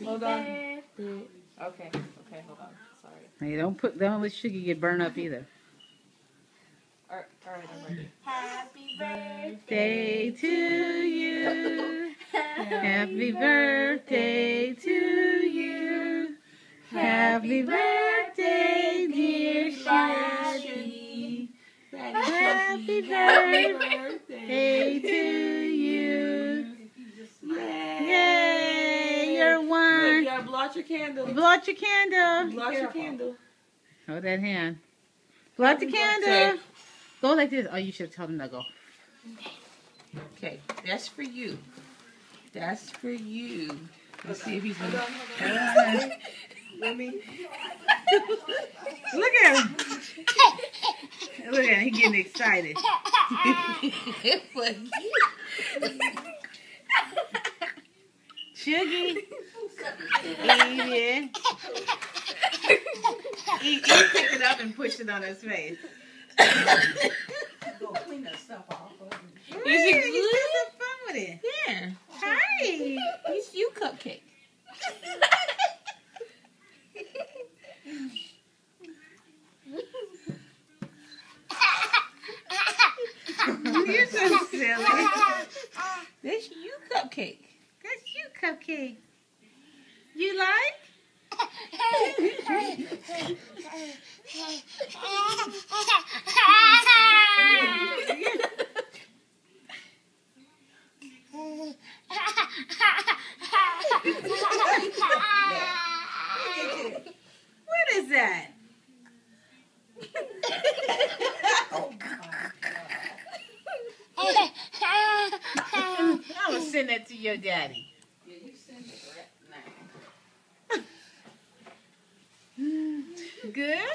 Hold on. Okay, hold on. Sorry. Hey, don't let Sugar get burned up either. All right, I'm ready. Happy Birthday to you. Happy birthday to you. Happy birthday, dear Shaggy. Happy birthday to you. Yay, you're one. You gotta blow out your candle. Blow out your candle. Blow out your candle. Hold that hand. Blow out the candle. Go like this. Oh, you should have told him to go. Okay, that's for you. That's for you. Let's see if he's gonna. Let me. Look at him. Look at him. He's getting excited. Shuggy. Eat it. He picked it up and pushed it on his face. Go clean that stuff off. You should have fun with it. Yeah. Hi. It's you, Cupcake. You're so silly. That's you, Cupcake. That's you, Cupcake. You like? What is that? I'm gonna send that to your daddy. Yeah, you send it right now. Good?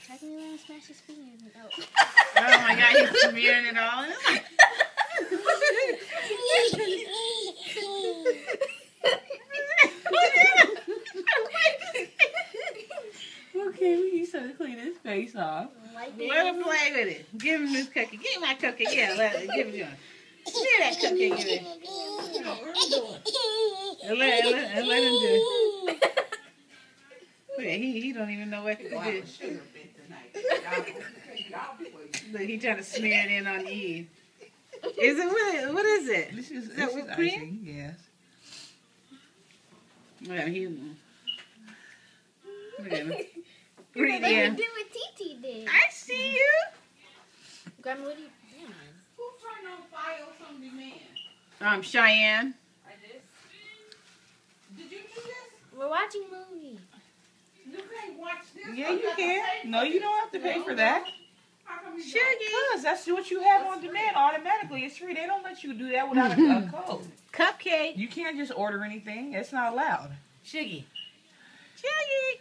How can you let him smash his fingers? Oh my God, he's smearing it all. Okay, we need to clean his face off. Let him play with it. Give him this cookie. Give him my cookie. Yeah, give it to him. Give that cookie. Give it. And let him do it. Yeah, he don't even know what to do. Look, he trying to smear it in on Eve. Is it what is it? This is that whipped cream? icing, yes. Well, look at him. What Green, you yeah. did what Titi did. I see you. Grandma, what are you doing? Who turned on Files on Demand? Cheyenne. I did. Did you do this? We're watching movies. You can't watch this. Yeah, you can. No, you don't have to pay for that. How come you Because that's what you have on demand automatically. It's free. They don't let you do that without a code. Cupcake. You can't just order anything. It's not allowed. Shuggy. Shuggy.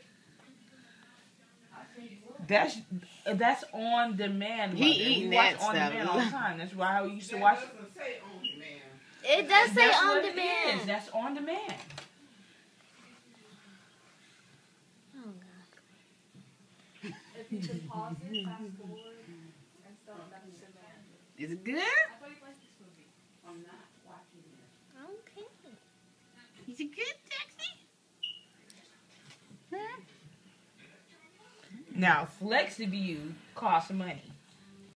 That's on demand. He eating we watch that on stuff. demand all the time. That's why how we used to watch. That doesn't say on demand. It does say That's on what it demand. is. That's on demand. Oh God. If you can pause it, fast forward, and stuff, that's demand. Is it good? I thought you liked this movie. I'm not watching this. Okay. Is it good, Taxi? Huh? Now, FlexiView costs money.